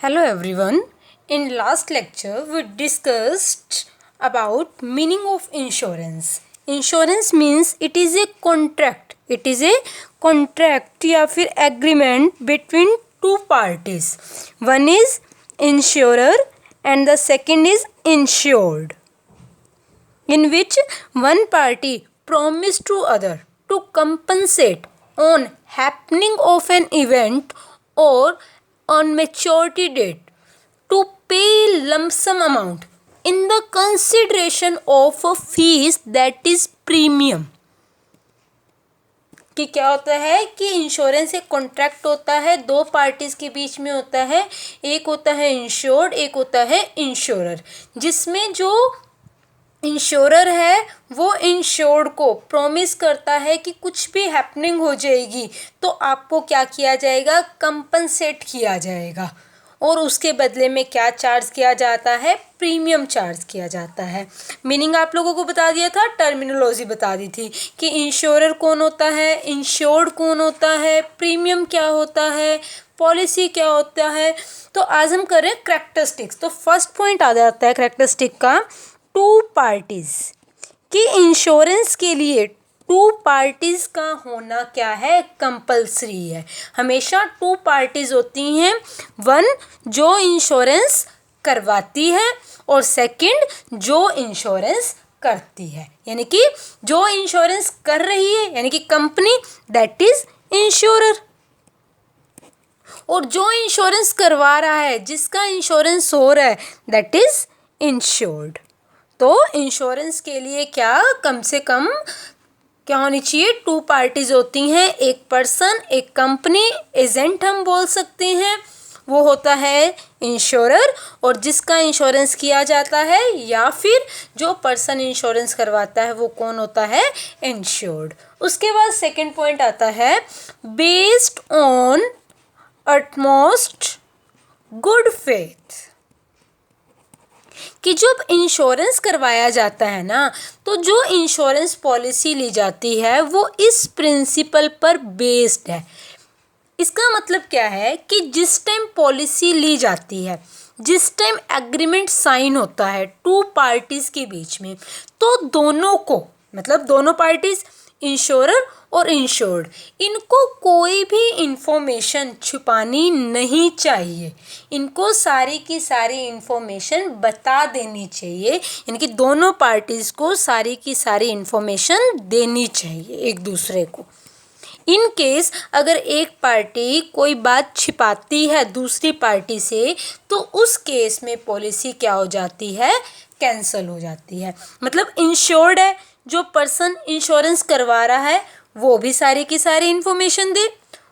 Hello everyone. In last lecture we discussed about meaning of insurance. Insurance means it is a contract. It is a contract या फिर agreement between two parties. One is insurer and the second is insured, in which one party promised to other to compensate on happening of an event or on maturity date to pay lump sum amount in the consideration of a fees that is premium. कि क्या होता है कि insurance एक contract होता है, दो parties के बीच में होता है. एक होता है इंश्योर्ड, एक होता है इंश्योरर, जिसमें जो इंश्योरर है वो इंश्योर्ड को प्रॉमिस करता है कि कुछ भी हैपनिंग हो जाएगी तो आपको क्या किया जाएगा, कंपनसेट किया जाएगा. और उसके बदले में क्या चार्ज किया जाता है, प्रीमियम चार्ज किया जाता है. मीनिंग आप लोगों को बता दिया था, टर्मिनोलॉजी बता दी थी कि इंश्योरर कौन होता है, इंश्योर्ड कौन होता है, प्रीमियम क्या होता है, पॉलिसी क्या होता है. तो आज हम कर रहे हैं करैक्टरिस्टिक्स. तो फर्स्ट पॉइंट आ जाता है करैक्टरिस्टिक का, टू पार्टीज. कि इंश्योरेंस के लिए टू पार्टीज का होना क्या है, कंपल्सरी है. हमेशा टू पार्टीज होती हैं, वन जो इंश्योरेंस करवाती है और सेकंड जो इंश्योरेंस करती है. यानी कि जो इंश्योरेंस कर रही है यानी कि कंपनी, दैट इज इंश्योरर. और जो इंश्योरेंस करवा रहा है, जिसका इंश्योरेंस हो रहा है, दैट इज इंश्योर्ड. तो इंश्योरेंस के लिए क्या कम से कम क्या होनी चाहिए, टू पार्टीज होती हैं, एक पर्सन, एक कंपनी, एजेंट हम बोल सकते हैं, वो होता है इंश्योरर, और जिसका इंश्योरेंस किया जाता है या फिर जो पर्सन इंश्योरेंस करवाता है वो कौन होता है, इंश्योर्ड. उसके बाद सेकंड पॉइंट आता है, based on utmost good faith. कि जब इंश्योरेंस करवाया जाता है ना, तो जो इंश्योरेंस पॉलिसी ली जाती है वो इस प्रिंसिपल पर बेस्ड है. इसका मतलब क्या है कि जिस टाइम पॉलिसी ली जाती है, जिस टाइम एग्रीमेंट साइन होता है टू पार्टीज के बीच में, तो दोनों को, मतलब दोनों पार्टीज, इंश्योरर और इंश्योर्ड, इनको कोई भी इंफॉर्मेशन छुपानी नहीं चाहिए. इनको सारी की सारी इंफॉर्मेशन बता देनी चाहिए. यानी कि दोनों पार्टीज को सारी की सारी इंफॉर्मेशन देनी चाहिए एक दूसरे को. इन केस अगर एक पार्टी कोई बात छिपाती है दूसरी पार्टी से, तो उस केस में पॉलिसी क्या हो जाती है, कैंसल हो जाती है. मतलब इंश्योर्ड है, जो पर्सन इंश्योरेंस करवा रहा है वो भी सारी की सारी इंफॉर्मेशन दे.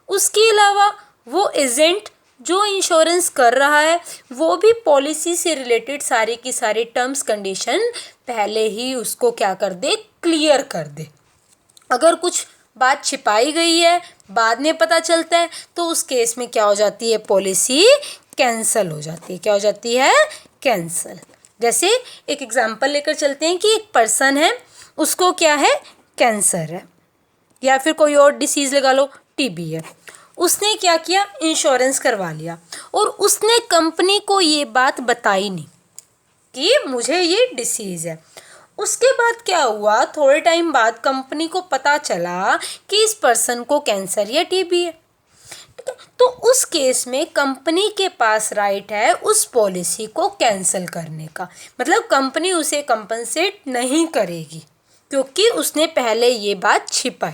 उसके अलावा वो एजेंट जो इंश्योरेंस कर रहा है वो भी पॉलिसी से रिलेटेड सारी की सारी टर्म्स कंडीशन पहले ही उसको क्या कर दे, क्लियर कर दे. अगर कुछ बात छिपाई गई है, बाद में पता चलता है, तो उस केस में क्या हो जाती है, पॉलिसी कैंसल हो जाती है. क्या हो जाती है, कैंसल. जैसे एक एग्जांपल लेकर चलते हैं कि एक पर्सन है, उसको क्या है, कैंसर है या फिर कोई और डिसीज़ लगा लो, टीबी है. उसने क्या किया, इंश्योरेंस करवा लिया और उसने कंपनी को ये बात बताई नहीं कि मुझे ये डिसीज़ है. उसके बाद क्या हुआ, थोड़े टाइम बाद कंपनी को पता चला कि इस पर्सन को कैंसर या टीबी है. तो उस केस में कंपनी के पास राइट है उस पॉलिसी को कैंसिल करने का. मतलब कंपनी उसे कंपनसेट नहीं करेगी क्योंकि उसने पहले ये बात छिपाई.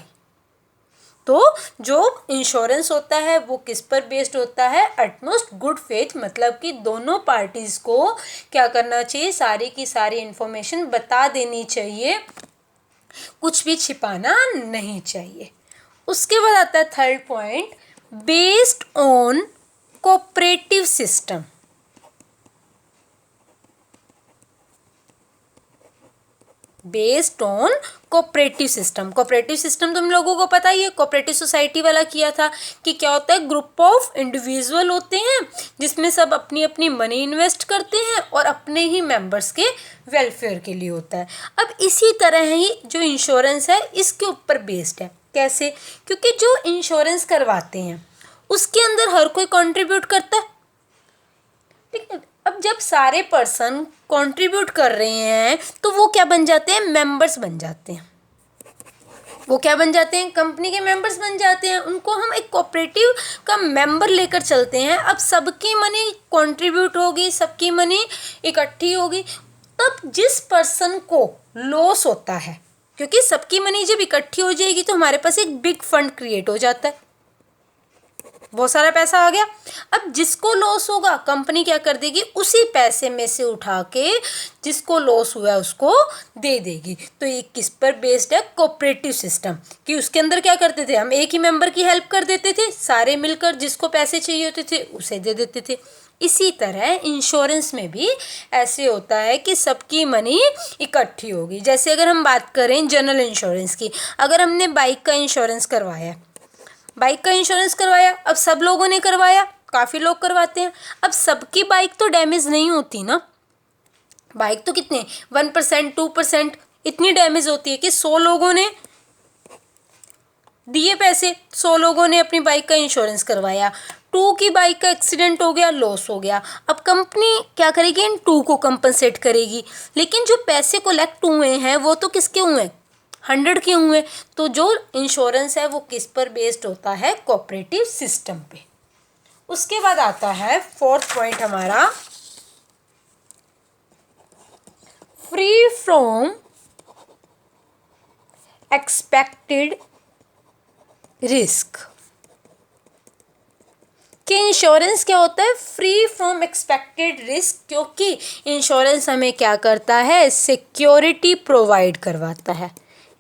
तो जो इंश्योरेंस होता है वो किस पर बेस्ड होता है, अटमोस्ट गुड फेथ. मतलब कि दोनों पार्टीज़ को क्या करना चाहिए, सारी की सारी इंफॉर्मेशन बता देनी चाहिए, कुछ भी छिपाना नहीं चाहिए. उसके बाद आता है third point, based on cooperative system. Based on cooperative system. Cooperative system तुम लोगों को पता ही है, कोऑपरेटिव सोसाइटी वाला किया था कि क्या होता है, ग्रुप ऑफ इंडिविजुअल होते हैं जिसमें सब अपनी अपनी मनी इन्वेस्ट करते हैं और अपने ही मेंबर्स के वेलफेयर के लिए होता है. अब इसी तरह ही जो इंश्योरेंस है इसके ऊपर बेस्ड है. कैसे, क्योंकि जो इंश्योरेंस करवाते हैं उसके अंदर हर कोई कंट्रीब्यूट करता है. जब सारे पर्सन कंट्रीब्यूट कर रहे हैं तो वो क्या बन जाते हैं, मेंबर्स बन जाते हैं। वो क्या बन जाते हैं, कंपनी के मेंबर्स बन जाते हैं। उनको हम एक कोऑपरेटिव का मेंबर लेकर चलते हैं। अब सबकी मनी कंट्रीब्यूट होगी, सबकी मनी इकट्ठी होगी, तब जिस पर्सन को लॉस होता है, क्योंकि सबकी मनी जब इकट्ठी हो जाएगी तो हमारे पास एक बिग फंड क्रिएट हो जाता है, बहुत सारा पैसा आ गया। अब जिसको लॉस होगा कंपनी क्या कर देगी, उसी पैसे में से उठा के जिसको लॉस हुआ है उसको दे देगी। तो ये किस पर बेस्ड है, कोऑपरेटिव सिस्टम, कि उसके अंदर क्या करते थे, हम एक ही मेंबर की हेल्प कर देते थे, सारे मिलकर जिसको पैसे चाहिए होते थे उसे दे देते थे। इसी तरह इंश्योरेंस में भी ऐसे होता है कि सबकी मनी इकट्ठी होगी। जैसे अगर हम बात करें जनरल इंश्योरेंस की, अगर हमने बाइक का इंश्योरेंस करवाया, बाइक का इंश्योरेंस करवाया, अब सब लोगों ने करवाया, काफ़ी लोग करवाते हैं। अब सबकी बाइक तो डैमेज नहीं होती ना, बाइक तो कितने 1% 2% इतनी डैमेज होती है कि 100 लोगों ने दिए पैसे, 100 लोगों ने अपनी बाइक का इंश्योरेंस करवाया, 2 की बाइक का एक्सीडेंट हो गया, लॉस हो गया। अब कंपनी क्या करेगी, इन 2 को कंपनसेट करेगी, लेकिन जो पैसे कलेक्ट हुए हैं वो तो किसके हुए हैं, 100 के हुए। तो जो इंश्योरेंस है वो किस पर बेस्ड होता है, कोऑपरेटिव सिस्टम पे। उसके बाद आता है 4th पॉइंट हमारा, फ्री फ्रॉम एक्सपेक्टेड रिस्क। कि इंश्योरेंस क्या होता है, फ्री फ्रॉम एक्सपेक्टेड रिस्क, क्योंकि इंश्योरेंस हमें क्या करता है, सिक्योरिटी प्रोवाइड करवाता है।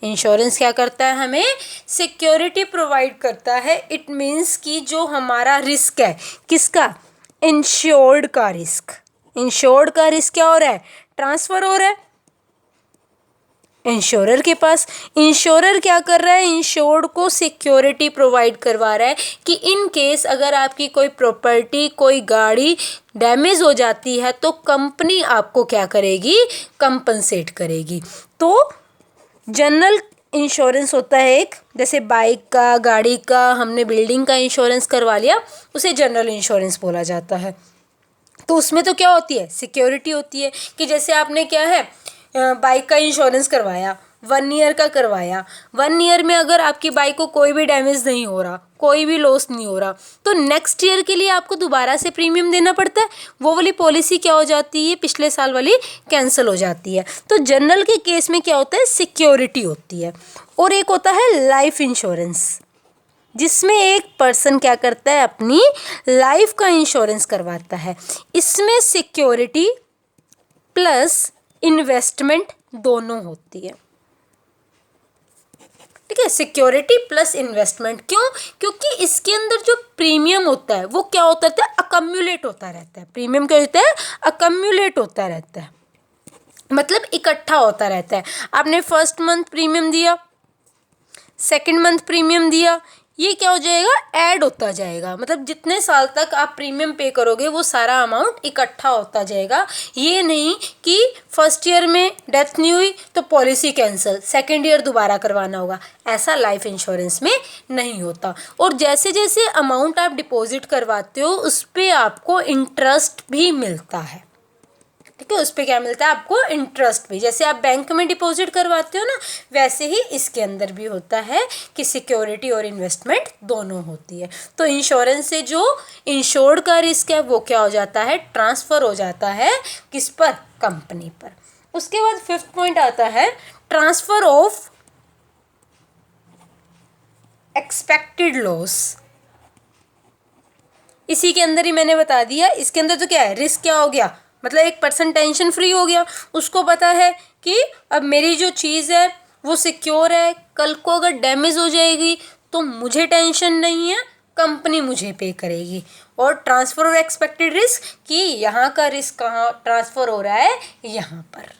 इंश्योरेंस क्या करता है, हमें सिक्योरिटी प्रोवाइड करता है। इट मीन्स कि जो हमारा रिस्क है, किसका, इंश्योर्ड का रिस्क। इंश्योर्ड का रिस्क क्या हो रहा है, ट्रांसफ़र हो रहा है इंश्योरर के पास। इंश्योरर क्या कर रहा है, इंश्योर्ड को सिक्योरिटी प्रोवाइड करवा रहा है कि इन केस अगर आपकी कोई प्रॉपर्टी, कोई गाड़ी डैमेज हो जाती है तो कंपनी आपको क्या करेगी, कंपनसेट करेगी। तो जनरल इंश्योरेंस होता है एक, जैसे बाइक का, गाड़ी का, हमने बिल्डिंग का इंश्योरेंस करवा लिया, उसे जनरल इंश्योरेंस बोला जाता है। तो उसमें तो क्या होती है, सिक्योरिटी होती है। कि जैसे आपने क्या है, बाइक का इंश्योरेंस करवाया, 1 ईयर का करवाया, 1 ईयर में अगर आपकी बाइक को कोई भी डैमेज नहीं हो रहा, कोई भी लॉस नहीं हो रहा, तो नेक्स्ट ईयर के लिए आपको दोबारा से प्रीमियम देना पड़ता है। वो वाली पॉलिसी क्या हो जाती है, पिछले साल वाली कैंसिल हो जाती है। तो जनरल के केस में क्या होता है, सिक्योरिटी होती है। और एक होता है लाइफ इंश्योरेंस, जिसमें एक पर्सन क्या करता है, अपनी लाइफ का इंश्योरेंस करवाता है। इसमें सिक्योरिटी प्लस इन्वेस्टमेंट दोनों होती है, ठीक है, सिक्योरिटी प्लस इन्वेस्टमेंट। क्यों, क्योंकि इसके अंदर जो प्रीमियम होता है वो क्या होता है, अकम्युलेट होता रहता है। प्रीमियम क्या होता है, अकम्युलेट होता रहता है, मतलब इकट्ठा होता रहता है। आपने फर्स्ट मंथ प्रीमियम दिया, सेकंड मंथ प्रीमियम दिया, ये क्या हो जाएगा, ऐड होता जाएगा। मतलब जितने साल तक आप प्रीमियम पे करोगे वो सारा अमाउंट इकट्ठा होता जाएगा। ये नहीं कि फर्स्ट ईयर में डेथ नहीं हुई तो पॉलिसी कैंसिल, सेकंड ईयर दोबारा करवाना होगा, ऐसा लाइफ इंश्योरेंस में नहीं होता। और जैसे जैसे अमाउंट आप डिपॉजिट करवाते हो उस पर आपको इंटरेस्ट भी मिलता है, ठीक है, उस पर क्या मिलता है, आपको इंटरेस्ट भी। जैसे आप बैंक में डिपॉजिट करवाते हो ना, वैसे ही इसके अंदर भी होता है कि सिक्योरिटी और इन्वेस्टमेंट दोनों होती है। तो इंश्योरेंस से जो इंश्योर्ड का रिस्क है वो क्या हो जाता है, ट्रांसफ़र हो जाता है, किस पर, कंपनी पर। उसके बाद 5th पॉइंट आता है, ट्रांसफ़र ऑफ एक्सपेक्टेड लॉस। इसी के अंदर ही मैंने बता दिया, इसके अंदर तो क्या है, रिस्क क्या हो गया, मतलब एक पर्सन टेंशन फ्री हो गया, उसको पता है कि अब मेरी जो चीज़ है वो सिक्योर है, कल को अगर डैमेज हो जाएगी तो मुझे टेंशन नहीं है, कंपनी मुझे पे करेगी। और ट्रांसफ़र ऑफ एक्सपेक्टेड रिस्क, कि यहाँ का रिस्क कहाँ ट्रांसफ़र हो रहा है, यहाँ पर।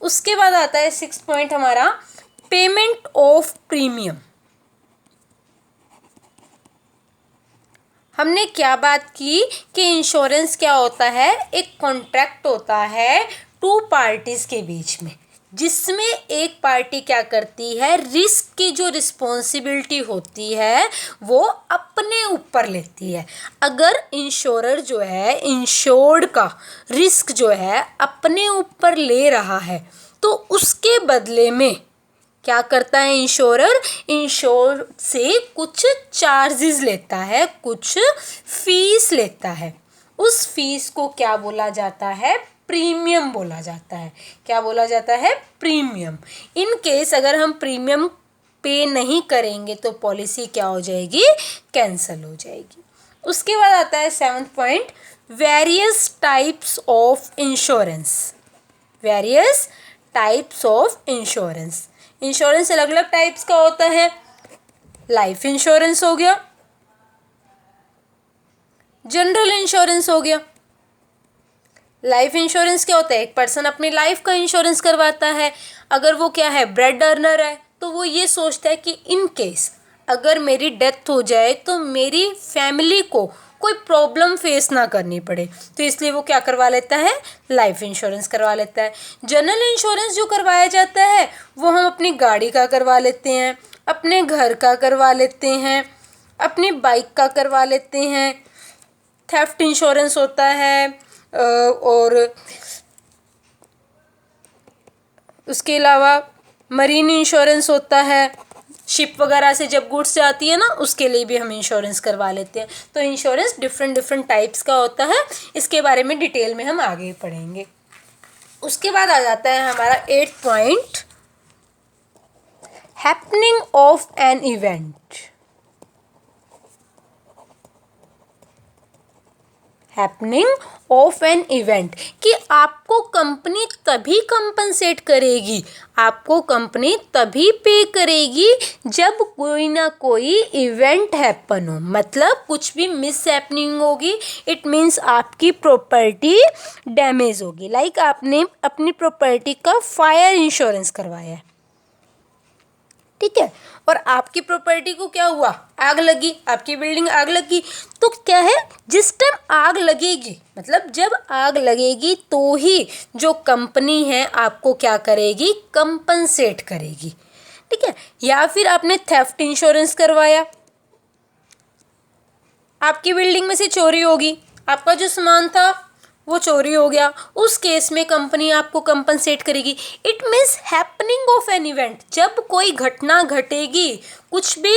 उसके बाद आता है 6th पॉइंट हमारा, पेमेंट ऑफ प्रीमियम। हमने क्या बात की कि इंश्योरेंस क्या होता है, एक कॉन्ट्रैक्ट होता है 2 पार्टीज़ के बीच में, जिसमें एक पार्टी क्या करती है, रिस्क की जो रिस्पॉन्सिबिलिटी होती है वो अपने ऊपर लेती है। अगर इंश्योरर जो है इंश्योर्ड का रिस्क जो है अपने ऊपर ले रहा है तो उसके बदले में क्या करता है इंश्योरर, इंश्योर से कुछ चार्जेस लेता है, कुछ फीस लेता है। उस फीस को क्या बोला जाता है, प्रीमियम बोला जाता है। क्या बोला जाता है, प्रीमियम। इन केस अगर हम प्रीमियम पे नहीं करेंगे तो पॉलिसी क्या हो जाएगी, कैंसिल हो जाएगी। उसके बाद आता है 7th point, various types of insurance. Various types of insurance. Insurance अलग अलग टाइप्स का होता है। लाइफ इंश्योरेंस हो गया, जनरल इंश्योरेंस हो गया। लाइफ इंश्योरेंस क्या होता है, एक पर्सन अपनी लाइफ का इंश्योरेंस करवाता है। अगर वो क्या है, ब्रेड अर्नर है, तो वो ये सोचता है कि इन केस अगर मेरी डेथ हो जाए तो मेरी फैमिली को कोई प्रॉब्लम फेस ना करनी पड़े, तो इसलिए वो क्या करवा लेता है, लाइफ इंश्योरेंस करवा लेता है। जनरल इंश्योरेंस जो करवाया जाता है वो हम अपनी गाड़ी का करवा लेते हैं, अपने घर का करवा लेते हैं, अपनी बाइक का करवा लेते हैं। थेफ्ट इंश्योरेंस होता है और उसके अलावा मरीन इंश्योरेंस होता है। शिप वगैरह से जब गुड्स जाती है ना, उसके लिए भी हम इंश्योरेंस करवा लेते हैं। तो इंश्योरेंस डिफरेंट डिफरेंट टाइप्स का होता है। इसके बारे में डिटेल में हम आगे पढ़ेंगे। उसके बाद आ जाता है हमारा 8th point, happening of an event. Happening of an event कि आपको कंपनी तभी कंपनसेट करेगी, आपको कंपनी तभी पे करेगी जब कोई ना कोई इवेंट हैपन हो। मतलब कुछ भी मिस हैपनिंग होगी, इट मीन्स आपकी प्रॉपर्टी डैमेज होगी। लाइक आपने अपनी प्रॉपर्टी का फायर इंश्योरेंस करवाया है, ठीक है, और आपकी प्रॉपर्टी को क्या हुआ, आग लगी, आपकी बिल्डिंग आग लगी, तो क्या है, जिस टाइम आग लगेगी, मतलब जब आग लगेगी तो ही जो कंपनी है आपको क्या करेगी, कंपनसेट करेगी, ठीक है। या फिर आपने थेफ्ट इंश्योरेंस करवाया, आपकी बिल्डिंग में से चोरी होगी, आपका जो सामान था वो चोरी हो गया, उस केस में कंपनी आपको कंपनसेट करेगी। It means happening of an event, जब कोई घटना घटेगी, कुछ भी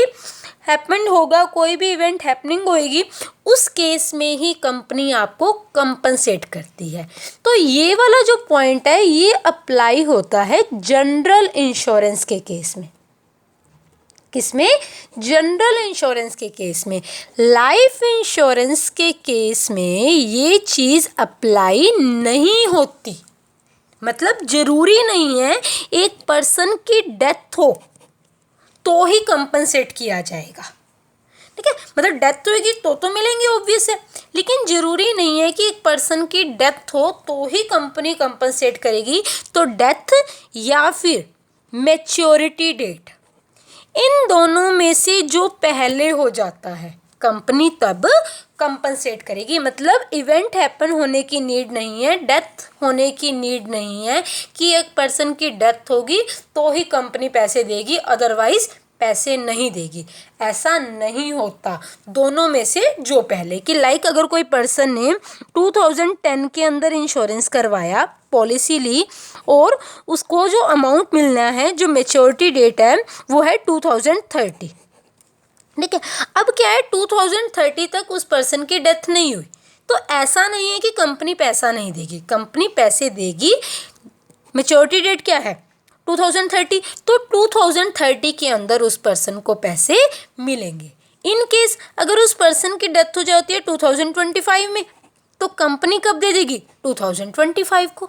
हैपन होगा, कोई भी इवेंट हैपनिंग होएगी, उस केस में ही कंपनी आपको कंपनसेट करती है। तो ये वाला जो पॉइंट है ये अप्लाई होता है जनरल इंश्योरेंस के केस में। किसमें, जनरल इंश्योरेंस के केस में। लाइफ इंश्योरेंस के केस में ये चीज़ अप्लाई नहीं होती। मतलब जरूरी नहीं है एक पर्सन की डेथ हो तो ही कंपनसेट किया जाएगा, ठीक है। मतलब डेथ होगी तो मिलेंगे, ऑब्वियस है, लेकिन जरूरी नहीं है कि एक पर्सन की डेथ हो तो ही कंपनी कंपनसेट करेगी। तो डेथ या फिर मैच्योरिटी डेट, इन दोनों में से जो पहले हो जाता है कंपनी तब कंपनसेट करेगी। मतलब इवेंट हैपन होने की नीड नहीं है, डेथ होने की नीड नहीं है कि एक पर्सन की डेथ होगी तो ही कंपनी पैसे देगी, अदरवाइज पैसे नहीं देगी। ऐसा नहीं होता, दोनों में से जो पहले कि लाइक अगर कोई पर्सन ने 2010 के अंदर इंश्योरेंस करवाया, पॉलिसी ली, और उसको जो अमाउंट मिलना है, जो मैच्योरिटी डेट है वो है 2030, ठीक है। अब क्या है, 2030 तक उस पर्सन की डेथ नहीं हुई, तो ऐसा नहीं है कि कंपनी पैसा नहीं देगी, कंपनी पैसे देगी। मैच्योरिटी डेट क्या है, 2030, तो 2030 के अंदर उस पर्सन को पैसे मिलेंगे। इन केस अगर उस पर्सन की डेथ हो जाती है 2025 में, तो कंपनी कब दे देगी, 2025 को,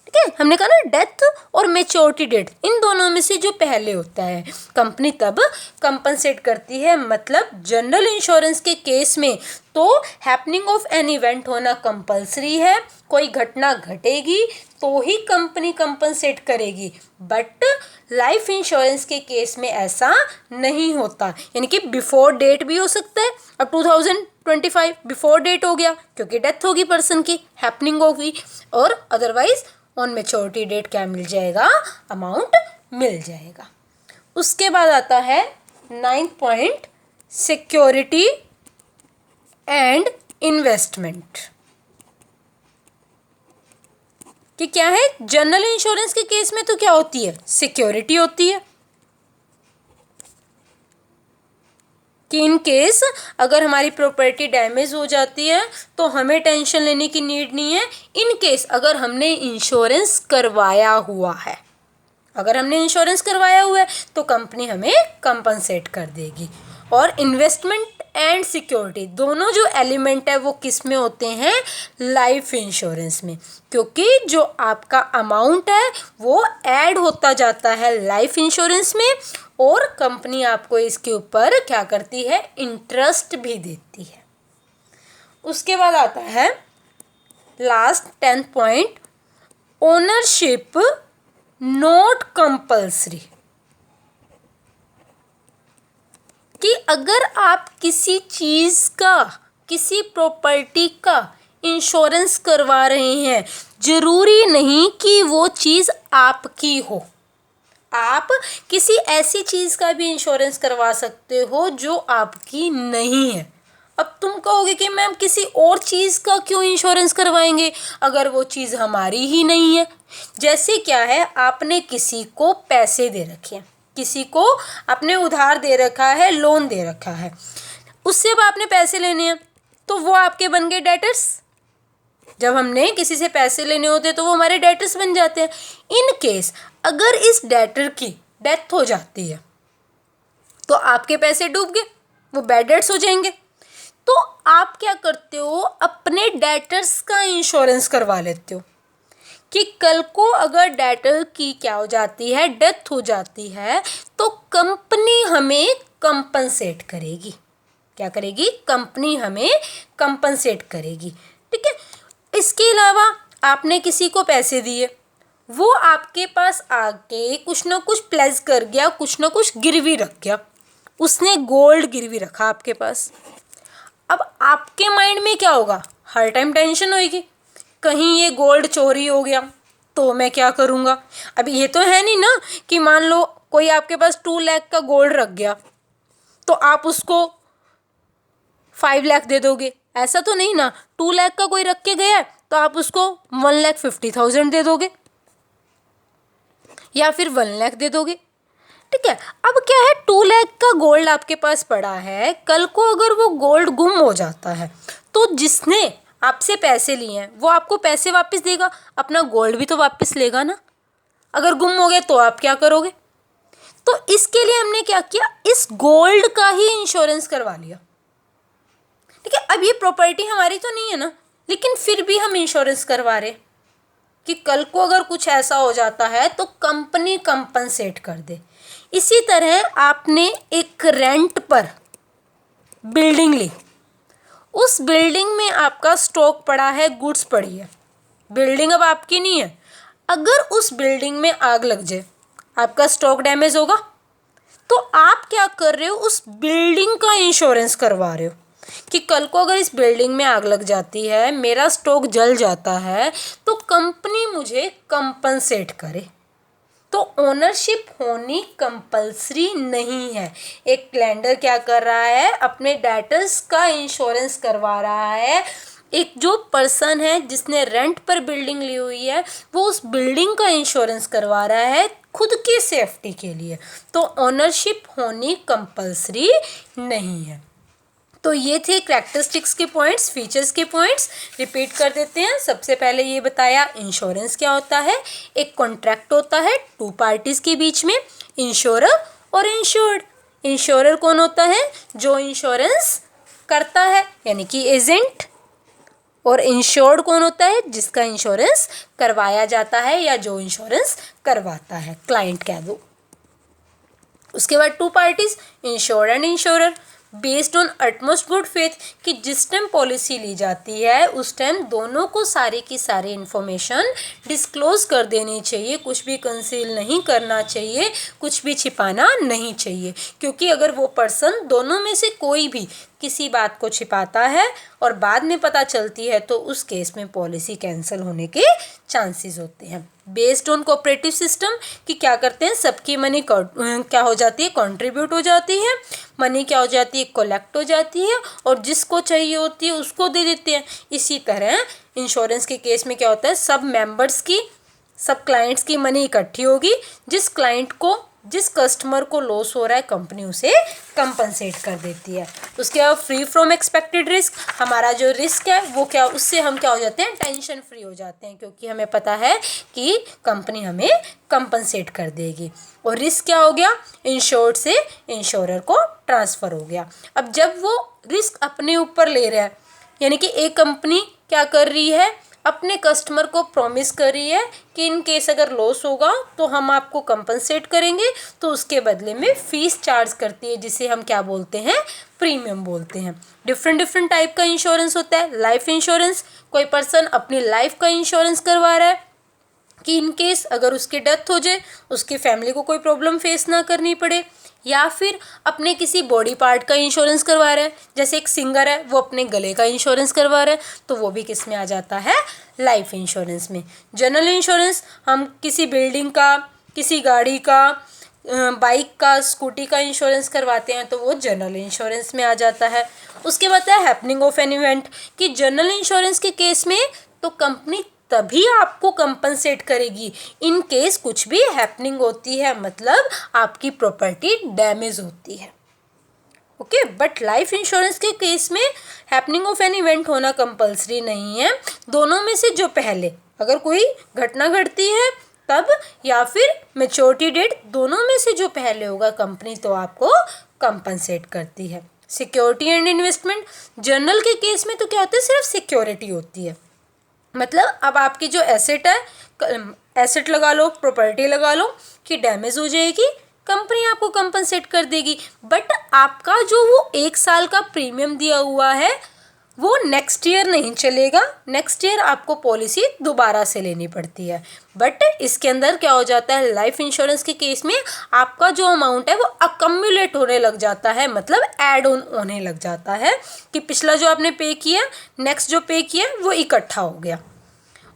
ठीक है। हमने कहा ना, डेथ और मैच्योरिटी डेट, इन दोनों में से जो पहले होता है कंपनी तब कंपनसेट करती है। मतलब जनरल इंश्योरेंस के केस में तो हैपनिंग ऑफ एन इवेंट होना कंपलसरी है, कोई घटना घटेगी तो ही कंपनी कंपनसेट करेगी। बट लाइफ इंश्योरेंस के केस में ऐसा नहीं होता, यानी कि बिफोर डेट भी हो सकता है। अब 2025 बिफोर डेट हो गया क्योंकि डेथ होगी पर्सन की, हैपनिंग होगी, और अदरवाइज ऑन मैच्योरिटी डेट क्या मिल जाएगा, अमाउंट मिल जाएगा। उसके बाद आता है 9th point, security and investment. कि क्या है, जनरल इंश्योरेंस के केस में तो क्या होती है, सिक्योरिटी होती है कि इन केस अगर हमारी प्रॉपर्टी डैमेज हो जाती है तो हमें टेंशन लेने की नीड नहीं है, इन केस अगर हमने इंश्योरेंस करवाया हुआ है, अगर हमने इंश्योरेंस करवाया हुआ है तो कंपनी हमें कंपनसेट कर देगी। और इन्वेस्टमेंट एंड सिक्योरिटी दोनों जो एलिमेंट है वो किस में होते हैं, लाइफ इंश्योरेंस में, क्योंकि जो आपका अमाउंट है वो ऐड होता जाता है लाइफ इंश्योरेंस में और कंपनी आपको इसके ऊपर क्या करती है, इंटरेस्ट भी देती है। उसके बाद आता है last 10th point, ownership not compulsory. कि अगर आप किसी चीज़ का, किसी प्रॉपर्टी का इंश्योरेंस करवा रहे हैं, ज़रूरी नहीं कि वो चीज़ आपकी हो। आप किसी ऐसी चीज़ का भी इंश्योरेंस करवा सकते हो जो आपकी नहीं है। अब तुम कहोगे कि मैम किसी और चीज़ का क्यों इंश्योरेंस करवाएंगे अगर वो चीज़ हमारी ही नहीं है। जैसे क्या है, आपने किसी को पैसे दे रखे हैं, किसी को आपने उधार दे रखा है, लोन दे रखा है, उससे अब आपने पैसे लेने हैं तो वो आपके बन गए डेटर्स। जब हमने किसी से पैसे लेने होते हैं तो वो हमारे डेटर्स बन जाते हैं। इन केस अगर इस डेटर की डेथ हो जाती है तो आपके पैसे डूब गए, वो बैड डेट्स हो जाएंगे। तो आप क्या करते हो, अपने डेटर्स का इंश्योरेंस करवा लेते हो कि कल को अगर डेटर की क्या हो जाती है, डेथ हो जाती है, तो कंपनी हमें कंपनसेट करेगी। क्या करेगी, कंपनी हमें कंपनसेट करेगी। ठीक है। इसके अलावा आपने किसी को पैसे दिए, वो आपके पास आके कुछ ना कुछ प्लेज कर गया, कुछ ना कुछ गिरवी रख गया, उसने गोल्ड गिरवी रखा आपके पास। अब आपके माइंड में क्या होगा, हर टाइम टेंशन होगी, कहीं ये गोल्ड चोरी हो गया तो मैं क्या करूँगा। अब ये तो है नहीं ना कि मान लो कोई आपके पास 2 लाख का गोल्ड रख गया तो आप उसको 5 लाख दे दोगे, ऐसा तो नहीं ना। 2 लाख का कोई रख के गया है तो आप उसको 1,50,000 दे दोगे या फिर 1 लाख दे दोगे। ठीक है। अब क्या है, 2 लाख का गोल्ड आपके पास पड़ा है, कल को अगर वो गोल्ड गुम हो जाता है तो जिसने आपसे पैसे लिए हैं वो आपको पैसे वापस देगा, अपना गोल्ड भी तो वापस लेगा ना। अगर गुम हो गए तो आप क्या करोगे। तो इसके लिए हमने क्या किया, इस गोल्ड का ही इंश्योरेंस करवा लिया। ठीक है। अब ये प्रॉपर्टी हमारी तो नहीं है ना, लेकिन फिर भी हम इंश्योरेंस करवा रहे कि कल को अगर कुछ ऐसा हो जाता है तो कंपनी कंपनसेट कर दे। इसी तरह आपने एक रेंट पर बिल्डिंग ली, उस बिल्डिंग में आपका स्टॉक पड़ा है, गुड्स पड़ी है, बिल्डिंग अब आपकी नहीं है। अगर उस बिल्डिंग में आग लग जाए, आपका स्टॉक डैमेज होगा, तो आप क्या कर रहे हो, उस बिल्डिंग का इंश्योरेंस करवा रहे हो कि कल को अगर इस बिल्डिंग में आग लग जाती है, मेरा स्टॉक जल जाता है, तो कंपनी मुझे कंपनसेट करे। तो ओनरशिप होनी कंपल्सरी नहीं है। एक लेंडर क्या कर रहा है, अपने डेटर्स का इंश्योरेंस करवा रहा है। एक जो पर्सन है जिसने रेंट पर बिल्डिंग ली हुई है, वो उस बिल्डिंग का इंश्योरेंस करवा रहा है खुद की सेफ्टी के लिए। तो ओनरशिप होनी कंपल्सरी नहीं है। तो ये थे कैरेक्टरिस्टिक्स के पॉइंट्स, फीचर्स के पॉइंट्स। रिपीट कर देते हैं। सबसे पहले ये बताया इंश्योरेंस क्या होता है। एक कॉन्ट्रैक्ट होता है 2 पार्टीज के बीच में, इंश्योरर और इंश्योर्ड। इंश्योरर कौन होता है, जो इंश्योरेंस करता है यानी कि एजेंट। और इंश्योर्ड कौन होता है, जिसका इंश्योरेंस करवाया जाता है या जो इंश्योरेंस करवाता है, क्लाइंट कह दो। उसके बाद 2 parties, insured and insurer, based on utmost good faith, कि जिस टाइम पॉलिसी ली जाती है उस टाइम दोनों को सारी की सारी इन्फॉर्मेशन डिस्क्लोज कर देनी चाहिए, कुछ भी कंसील नहीं करना चाहिए, कुछ भी छिपाना नहीं चाहिए। क्योंकि अगर वो पर्सन दोनों में से कोई भी किसी बात को छिपाता है और बाद में पता चलती है तो उस केस में पॉलिसी कैंसिल होने के चांसेस होते हैं। बेस्ड ऑन कोऑपरेटिव सिस्टम कि क्या करते हैं, सबकी मनी क्या हो जाती है, कंट्रीब्यूट हो जाती है, मनी क्या हो जाती है, कलेक्ट हो जाती है और जिसको चाहिए होती है उसको दे देते हैं। इसी तरह इंश्योरेंस के केस में क्या होता है, सब मेंबर्स की, सब क्लाइंट्स की मनी इकट्ठी होगी, जिस कस्टमर को लॉस हो रहा है कंपनी उसे कंपनसेट कर देती है। उसके बाद फ्री फ्रॉम एक्सपेक्टेड रिस्क, हमारा जो रिस्क है वो क्या, उससे हम क्या हो जाते हैं, टेंशन फ्री हो जाते हैं, क्योंकि हमें पता है कि कंपनी हमें कंपनसेट कर देगी। और रिस्क क्या हो गया, इंश्योर्ड से इंश्योरर को ट्रांसफ़र हो गया। अब जब वो रिस्क अपने ऊपर ले रहा है, यानी कि एक कंपनी क्या कर रही है, अपने कस्टमर को प्रॉमिस कर रही है कि इन केस अगर लॉस होगा तो हम आपको कंपनसेट करेंगे, तो उसके बदले में फीस चार्ज करती है, जिसे हम क्या बोलते हैं, प्रीमियम बोलते हैं। डिफरेंट टाइप का इंश्योरेंस होता है। लाइफ इंश्योरेंस, कोई पर्सन अपनी लाइफ का इंश्योरेंस करवा रहा है कि इन केस अगर उसकी डेथ हो जाए उसकी फैमिली को कोई प्रॉब्लम फेस ना करनी पड़े, या फिर अपने किसी बॉडी पार्ट का इंश्योरेंस करवा रहा है, जैसे एक सिंगर है वो अपने गले का इंश्योरेंस करवा रहा है, तो वो भी किस में आ जाता है, लाइफ इंश्योरेंस में। जनरल इंश्योरेंस, हम किसी बिल्डिंग का, किसी गाड़ी का, बाइक का, स्कूटी का इंश्योरेंस करवाते हैं तो वो जनरल इंश्योरेंस में आ जाता है। उसके बाद है हैपनिंग ऑफ एन इवेंट कि जनरल इंश्योरेंस के केस में तो कंपनी तभी आपको कंपनसेट करेगी इन केस कुछ भी हैपनिंग होती है, मतलब आपकी प्रॉपर्टी डैमेज होती है। ओके, बट लाइफ इंश्योरेंस के केस में हैपनिंग ऑफ एन इवेंट होना कंपल्सरी नहीं है। दोनों में से जो पहले अगर कोई घटना घटती है तब, या फिर मैच्योरिटी डेट, दोनों में से जो पहले होगा कंपनी तो आपको कंपनसेट करती है। सिक्योरिटी एंड इन्वेस्टमेंट, जनरल के केस में तो क्या होता है, सिर्फ सिक्योरिटी होती है, मतलब अब आपकी जो एसेट है, एसेट लगा लो, प्रॉपर्टी लगा लो कि डैमेज हो जाएगी, कंपनी आपको कंपनसेट कर देगी। बट आपका जो वो 1 साल का प्रीमियम दिया हुआ है वो नेक्स्ट ईयर नहीं चलेगा, नेक्स्ट ईयर आपको पॉलिसी दोबारा से लेनी पड़ती है। बट इसके अंदर क्या हो जाता है, लाइफ इंश्योरेंस के केस में आपका जो अमाउंट है वो अकम्युलेट होने लग जाता है, मतलब ऐड ऑन होने लग जाता है कि पिछला जो आपने पे किया, नेक्स्ट जो पे किया वो इकट्ठा हो गया।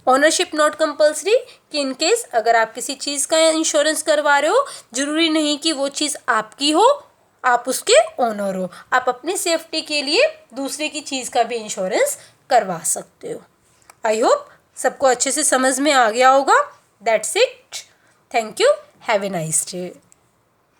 ओनरशिप नॉट कंपल्सरी कि इन केस अगर आप किसी चीज़ का इंश्योरेंस करवा रहे हो, जरूरी नहीं कि वो चीज़ आपकी हो, आप उसके ओनर हो, आप अपनी सेफ्टी के लिए दूसरे की चीज़ का भी इंश्योरेंस करवा सकते हो। आई होप सबको अच्छे से समझ में आ गया होगा। That's it, thank you, have a nice day.